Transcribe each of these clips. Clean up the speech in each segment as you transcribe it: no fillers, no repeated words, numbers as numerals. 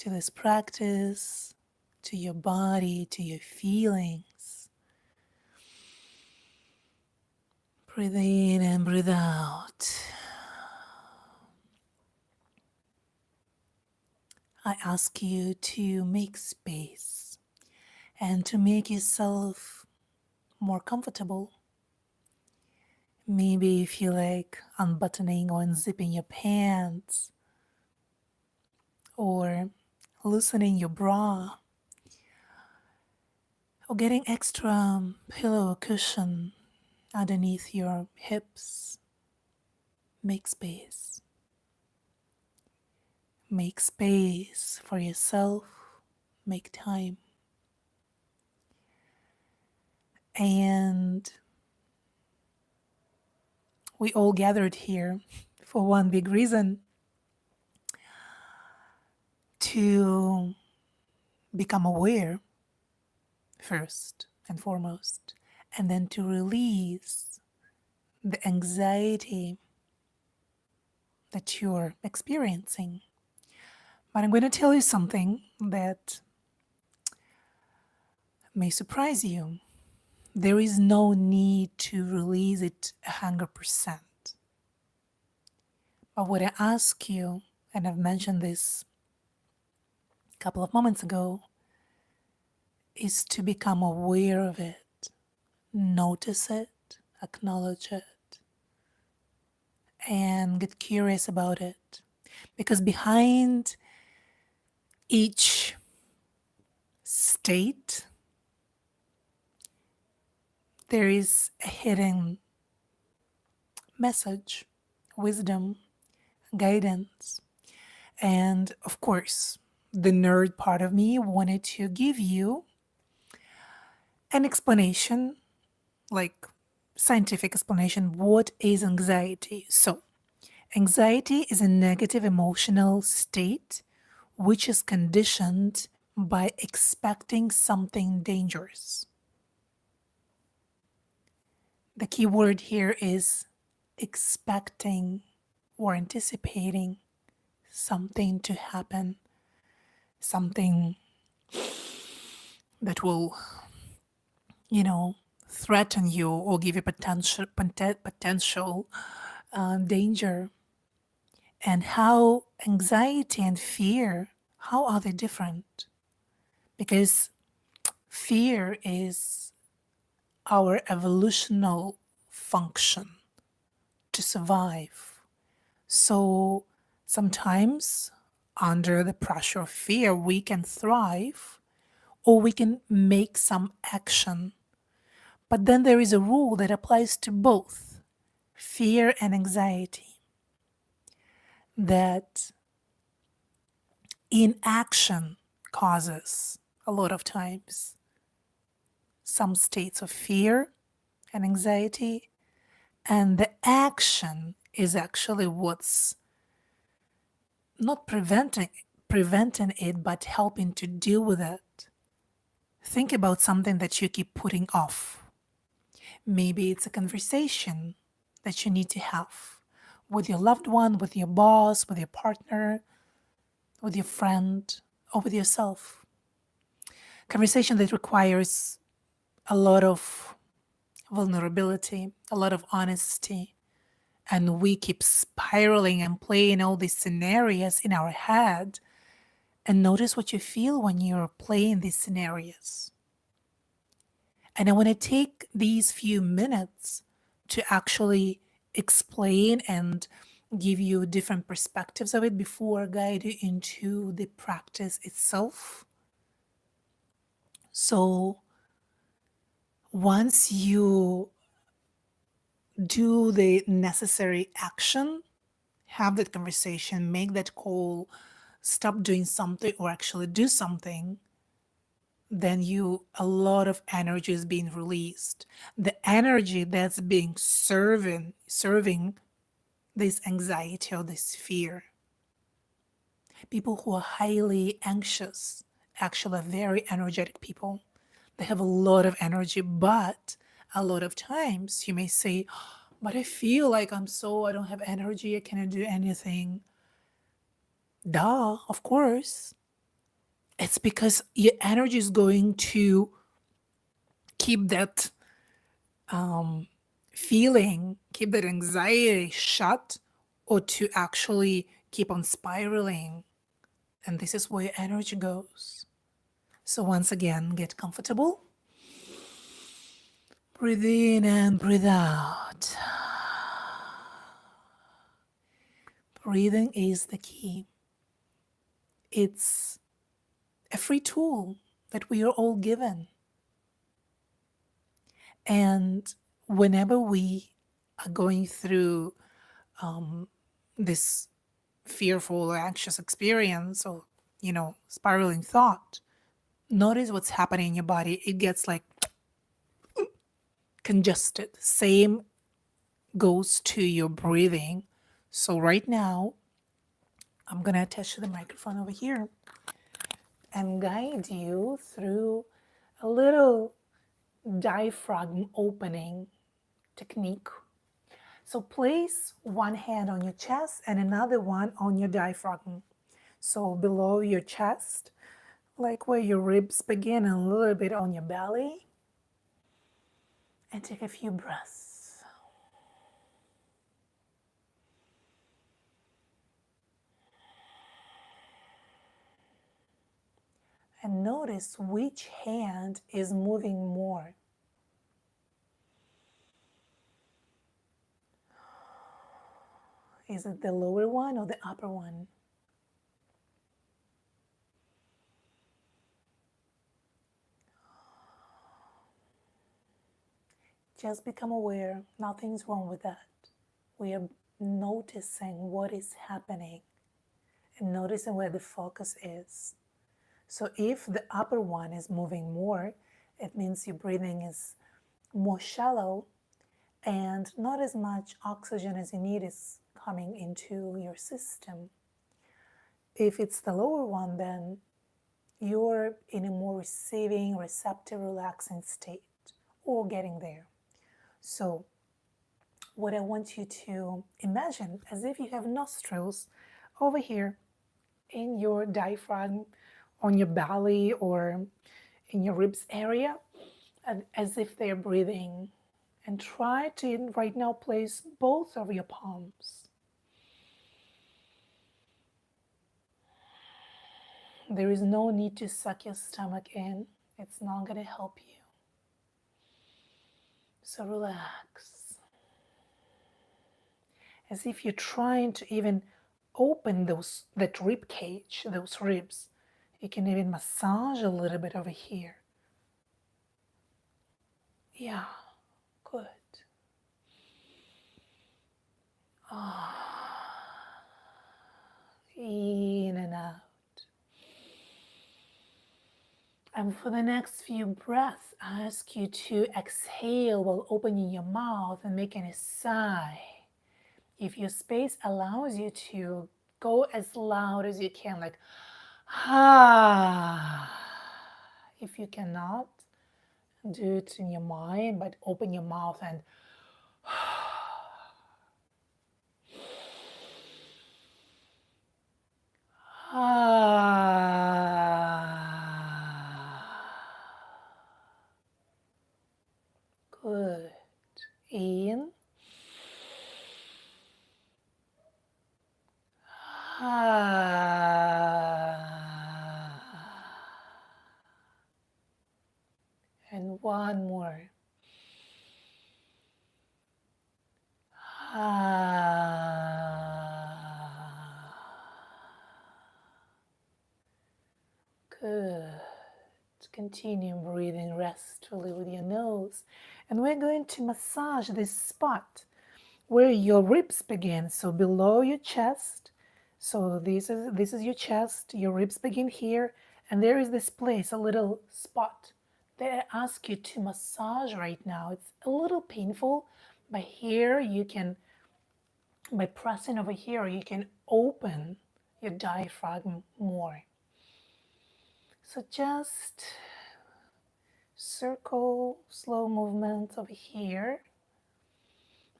to this practice, to your body, to your feelings. Breathe in and breathe out. I ask you to make space and to make yourself more comfortable. Maybe you feel like unbuttoning or unzipping your pants or loosening your bra or getting extra pillow or cushion underneath your hips. Make space. Make space for yourself. Make time. And we all gathered here for one big reason: to become aware first and foremost, and then to release the anxiety that you're experiencing. But I'm going to tell you something that may surprise you. There is no need to release it 100%. But what I ask you, and I've mentioned this a couple of moments ago, is to become aware of it, notice it, acknowledge it, and get curious about it. Because behind each state, there is a hidden message, wisdom, guidance. And of course, the nerd part of me wanted to give you an explanation, like scientific explanation. What is anxiety? So, anxiety is a negative emotional state which is conditioned by expecting something dangerous. The key word here is expecting or anticipating something to happen, something that will, threaten you or give you potential danger. And how anxiety and fear, how are they different? Because fear is our evolutional function to survive. So sometimes under the pressure of fear, we can thrive or we can make some action. But then there is a rule that applies to both fear and anxiety, that inaction causes a lot of times some states of fear and anxiety, and the action is actually what's not preventing it, but helping to deal with it. Think about something that you keep putting off. Maybe it's a conversation that you need to have with your loved one, with your boss, with your partner, with your friend, or with yourself. Conversation that requires a lot of vulnerability, a lot of honesty, and we keep spiraling and playing all these scenarios in our head. And notice what you feel when you're playing these scenarios. And I want to take these few minutes to actually explain and give you different perspectives of it before I guide you into the practice itself. So once you do the necessary action, have that conversation, make that call, stop doing something or actually do something, then a lot of energy is being released. The energy that's being serving this anxiety or this fear. People who are highly anxious actually are very energetic people. They have a lot of energy, but a lot of times you may say, but I feel like I don't have energy, I cannot do anything. Duh, of course. It's because your energy is going to keep that feeling, keep that anxiety shut, or to actually keep on spiraling. And this is where your energy goes. So, once again, get comfortable. Breathe in and breathe out. Breathing is the key. It's a free tool that we are all given. And whenever we are going through this fearful or anxious experience or, spiraling thought, notice what's happening in your body. It gets like congested. Same goes to your breathing. So right now, I'm going to attach to the microphone over here and guide you through a little diaphragm opening technique. So place one hand on your chest and another one on your diaphragm. So below your chest, like where your ribs begin, and a little bit on your belly. And take a few breaths. And notice which hand is moving more. Is it the lower one or the upper one? Just become aware, nothing's wrong with that. We are noticing what is happening and noticing where the focus is. So if the upper one is moving more, it means your breathing is more shallow and not as much oxygen as you need is coming into your system. If it's the lower one, then you're in a more receiving, receptive, relaxing state or getting there. So what I want you to imagine as if you have nostrils over here in your diaphragm, on your belly or in your ribs area, and as if they're breathing. And try to right now place both of your palms. There is no need to suck your stomach in. It's not going to help you. So relax. As if you're trying to even open that rib cage, those ribs. You can even massage a little bit over here. Yeah, good. In and out. And for the next few breaths, I ask you to exhale while opening your mouth and making a sigh. If your space allows you to, go as loud as you can, like ah. If you cannot, do it in your mind, but open your mouth and good. In. And one more. Good. Continue breathing restfully with your nose. And we're going to massage this spot where your ribs begin. So below your chest. So this is your chest. Your ribs begin here. And there is this place, a little spot that I ask you to massage right now. It's a little painful, but here you can, by pressing over here, you can open your diaphragm more. So just circle, slow movements over here.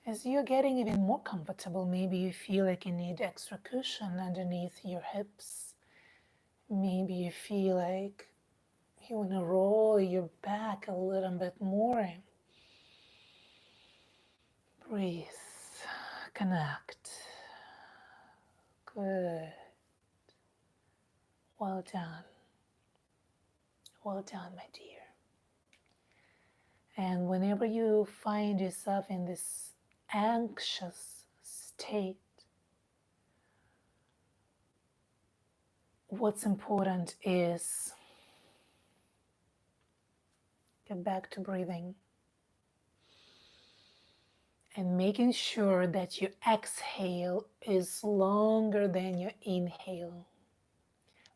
As you're getting even more comfortable, maybe you feel like you need extra cushion underneath your hips. Maybe you feel like you want to roll your back a little bit more. Breathe. Connect. Good. Well done. Well done, my dear. And whenever you find yourself in this anxious state, what's important is get back to breathing and making sure that your exhale is longer than your inhale.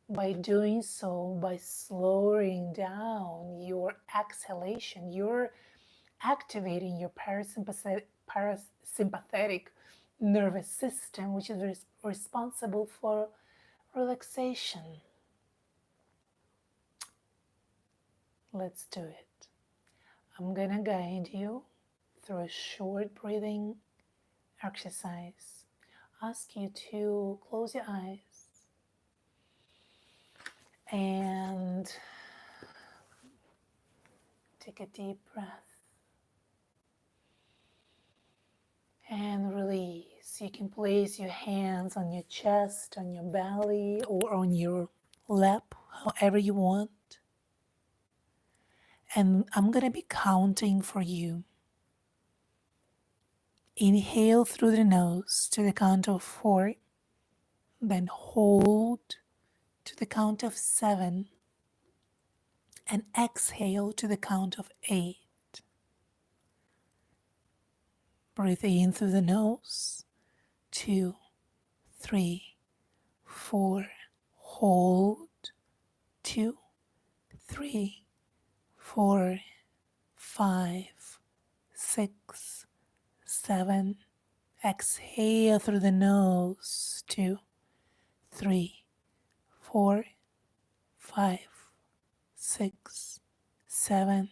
By doing so, by slowing down your exhalation, you're activating your parasympathetic nervous system, which is responsible for relaxation. Let's do it. I'm gonna guide you through a short breathing exercise. Ask you to close your eyes and take a deep breath and release. You can place your hands on your chest, on your belly, or on your lap, however you want. And I'm going to be counting for you. Inhale through the nose to the count of 4, then hold to the count of 7, and exhale to the count of 8. Breathe in through the nose, 2, 3, 4. Hold, 2, 3, 4, 5, 6, 7. Exhale through the nose, 2, 3, 4, 5, 6, 7,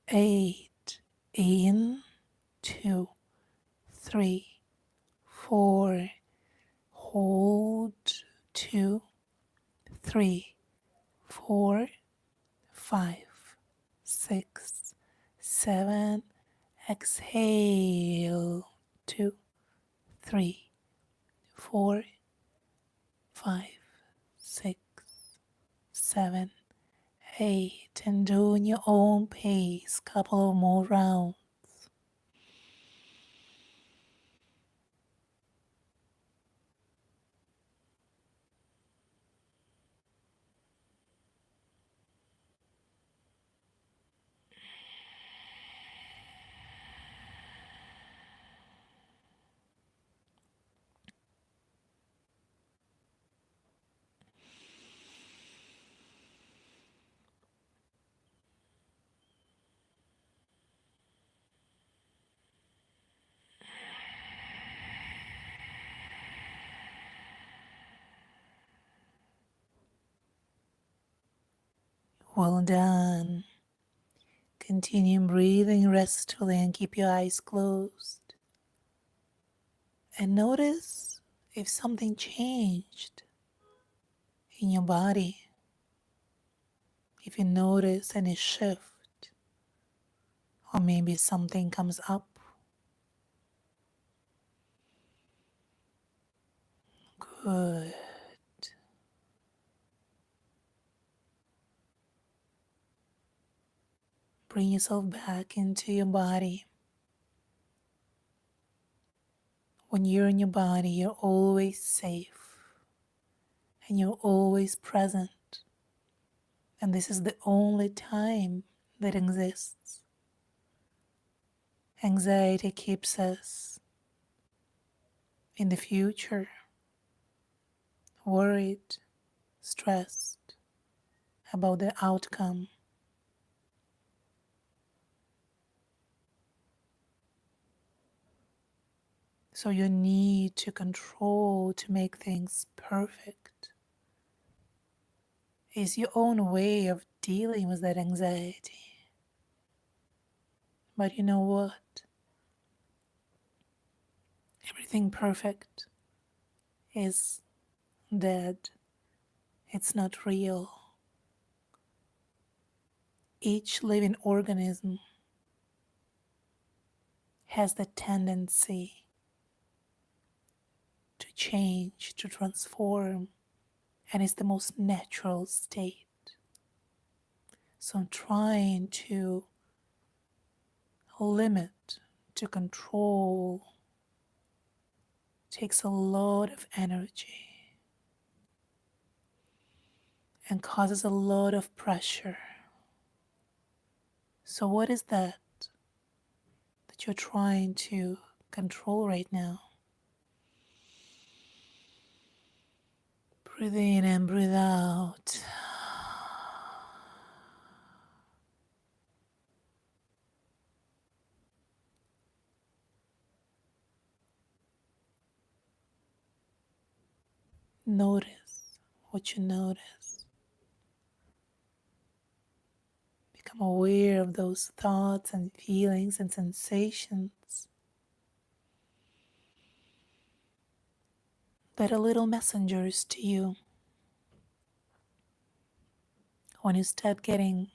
8. In, 2, 3, 4. Hold, 2, 3, 4, 5, 6, 7. Exhale, 2, 3, 4, 5, 6, 7, 8. And do in your own pace, couple of more rounds. Well done. Continue breathing restfully and keep your eyes closed. And notice if something changed in your body. If you notice any shift, or maybe something comes up. Good. Bring yourself back into your body. When you're in your body, you're always safe and you're always present. And this is the only time that exists. Anxiety keeps us in the future, worried, stressed about the outcome. So your need to control, to make things perfect, is your own way of dealing with that anxiety. But you know what? Everything perfect is dead, It's not real. Each living organism has the tendency to change, to transform, and it's the most natural state. So I'm trying to limit, to control, takes a lot of energy and causes a lot of pressure. So what is that you're trying to control right now? Breathe in and breathe out. Notice what you notice. Become aware of those thoughts and feelings and sensations that are little messengers to you. When you start getting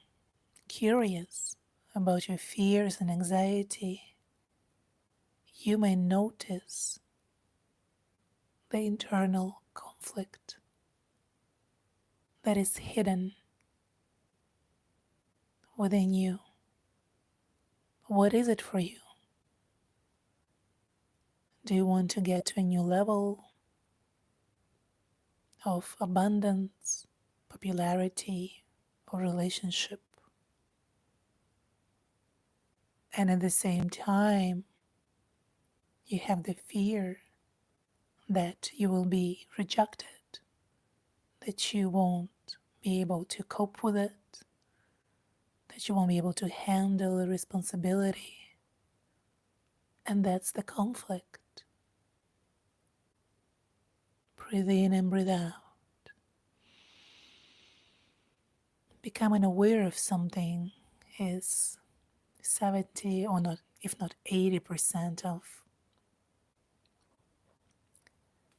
curious about your fears and anxiety, you may notice the internal conflict that is hidden within you. What is it for you? Do you want to get to a new level of abundance, popularity, or relationship? And at the same time, you have the fear that you will be rejected, that you won't be able to cope with it, that you won't be able to handle the responsibility. And that's the conflict. Breathe in and breathe out. Becoming aware of something is 70 or not, if not 80% of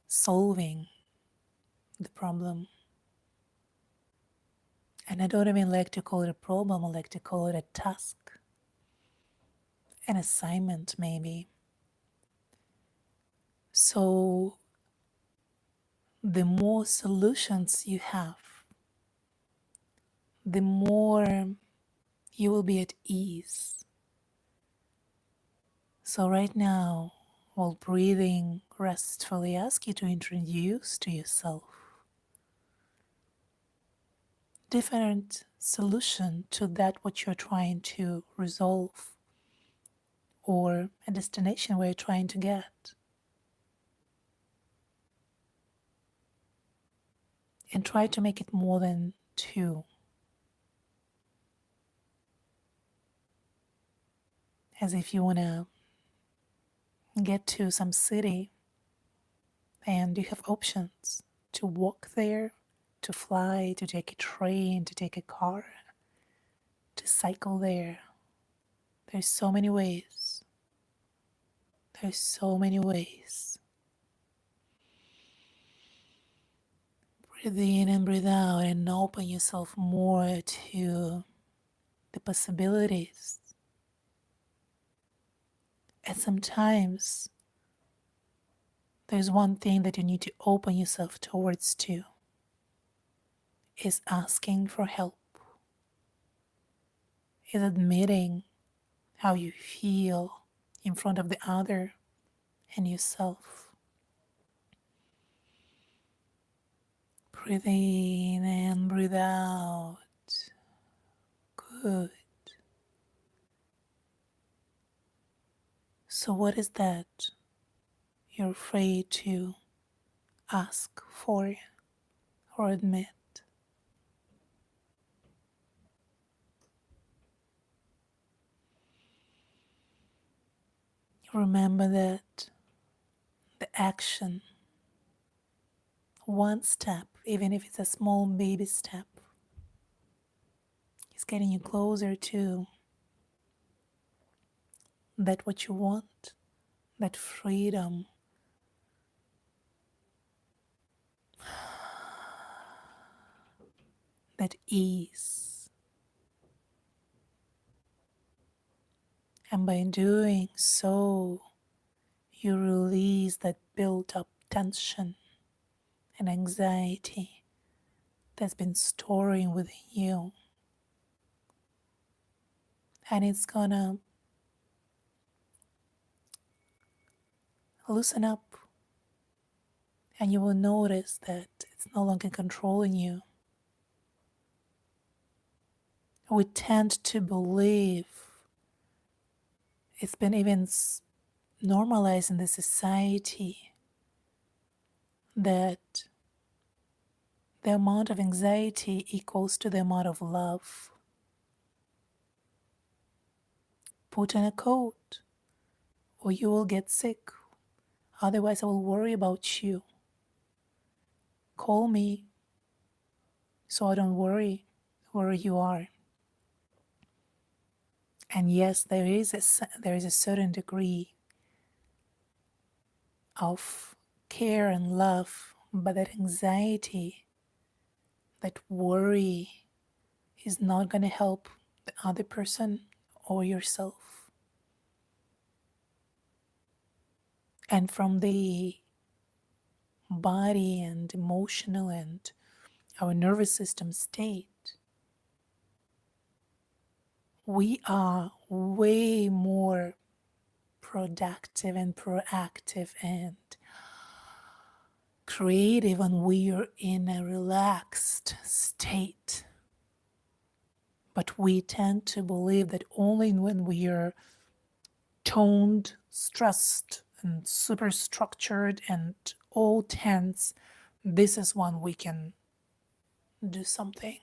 solving the problem. And I don't even like to call it a problem, I like to call it a task, an assignment maybe. So the more solutions you have, the more you will be at ease. So right now, while breathing restfully, ask you to introduce to yourself different solution to that what you're trying to resolve or a destination where you're trying to get. And try to make it more than two. As if you want to get to some city and you have options to walk there, to fly, to take a train, to take a car, to cycle there. There's so many ways. There's so many ways. Breathe in and breathe out and open yourself more to the possibilities. And sometimes there's one thing that you need to open yourself towards too, is asking for help, is admitting how you feel in front of the other and yourself. Breathe in and breathe out. Good. So what is that you're afraid to ask for or admit? Remember that the action, one step, even if it's a small baby step, is getting you closer to that what you want, that freedom. that ease. And by doing so, you release that built up tension and anxiety that's been storing within you. And it's gonna loosen up, and you will notice that it's no longer controlling you. We tend to believe, it's been even normalized in the society, that the amount of anxiety equals to the amount of love. Put on a coat or you will get sick. Otherwise, I will worry about you. Call me so I don't worry where you are. And yes, there is a certain degree of care and love, but that anxiety, that worry is not going to help the other person or yourself. And from the body and emotional and our nervous system state, we are way more productive and proactive and creative when we are in a relaxed state. But we tend to believe that only when we are toned, stressed, and super structured and all tense, this is when we can do something.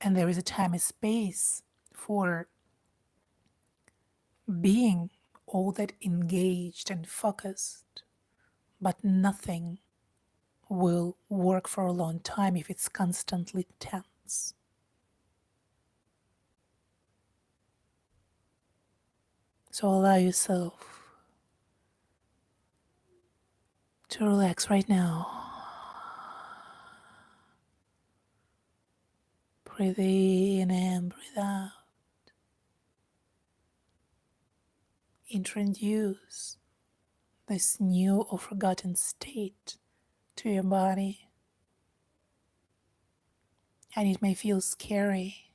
And there is a time and space for being all that engaged and focused, but nothing will work for a long time if it's constantly tense. So allow yourself to relax right now. Breathe in and breathe out. Introduce this new or forgotten state to your body. And it may feel scary.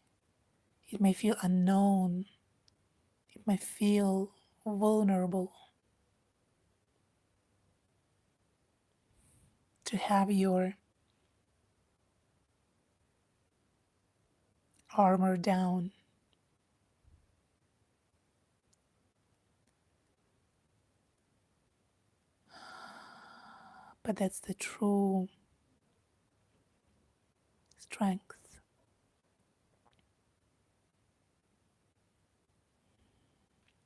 It may feel unknown. It may feel vulnerable. To have your armor down. But that's the true strength.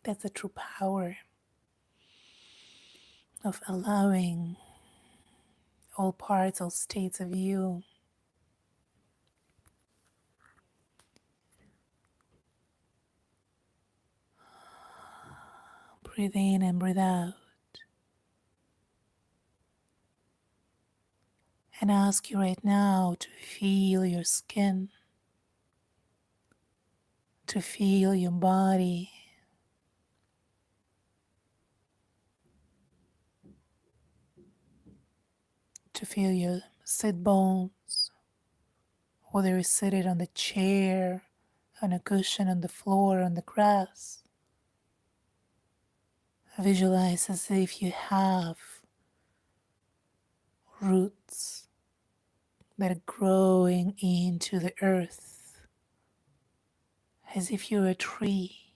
That's the true power of allowing all parts, all states of you breathe in and breathe out. And I ask you right now to feel your skin, to feel your body, to feel your sit bones, whether you're seated on the chair, on a cushion, on the floor, on the grass. Visualize as if you have roots that are growing into the earth, as if you're a tree.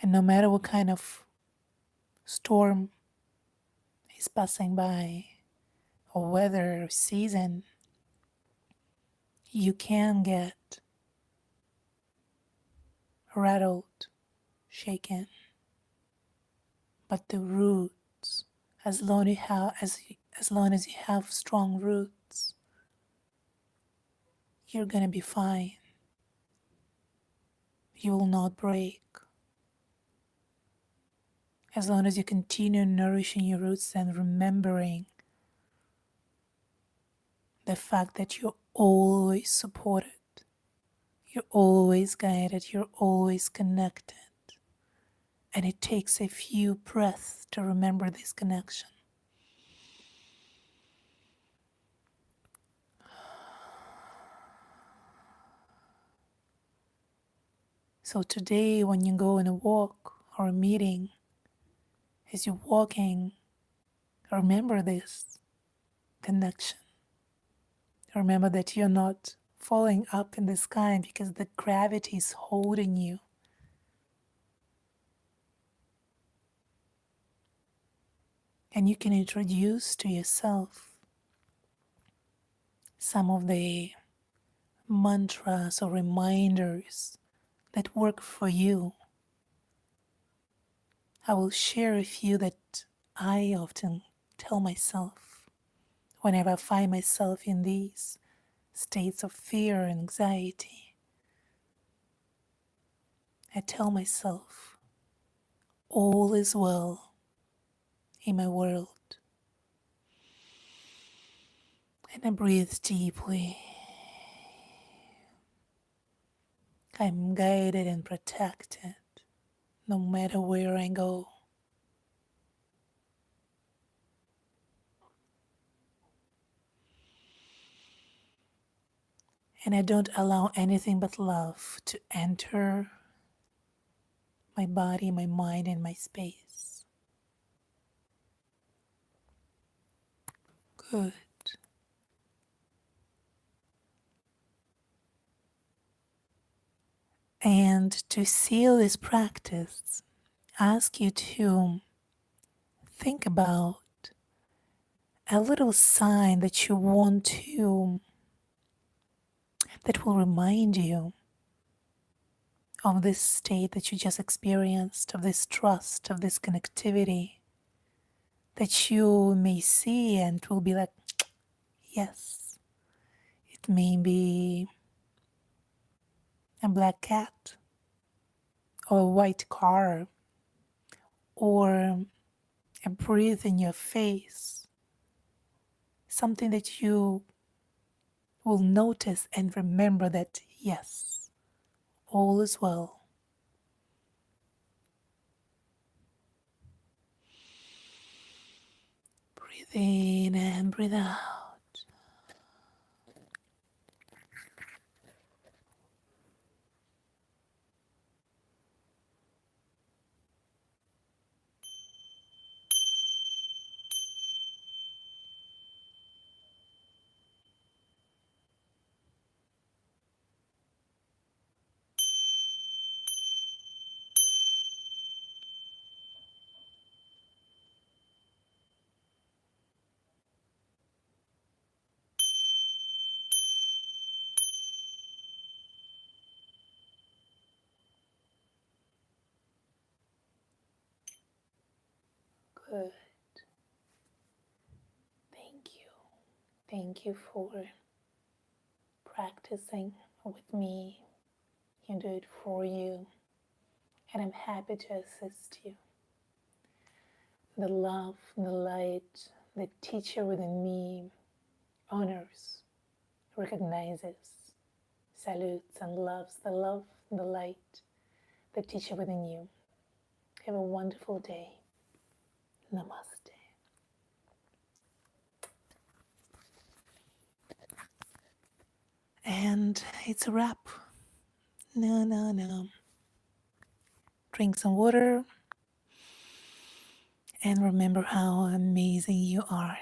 And no matter what kind of storm is passing by, or weather or season, you can get rattled, shaken. But the roots, as long as you have strong roots, you're gonna be fine. You will not break. As long as you continue nourishing your roots and remembering the fact that you're always supported, you're always guided, you're always connected. And it takes a few breaths to remember this connection. So today, when you go on a walk or a meeting, as you're walking, remember this connection. Remember that you're not falling up in the sky because the gravity is holding you. And you can introduce to yourself some of the mantras or reminders that work for you. I will share a few that I often tell myself whenever I find myself in these states of fear and anxiety. I tell myself, all is well in my world. And I breathe deeply. I'm guided and protected no matter where I go. And I don't allow anything but love to enter my body, my mind, and my space. Good. And to seal this practice, ask you to think about a little sign that you want to, that will remind you of this state that you just experienced, of this trust, of this connectivity that you may see and will be like, yes. It may be a black cat or a white car or a breeze in your face, something that you will notice and remember that, yes, all is well. Breathe in and breathe out. Good. Thank you. Thank you for practicing with me. I can do it for you, and I'm happy to assist you. The love, the light, the teacher within me honors, recognizes, salutes, and loves the love, the light, the teacher within you. Have a wonderful day. Namaste. And it's a wrap. No. Drink some water and remember how amazing you are.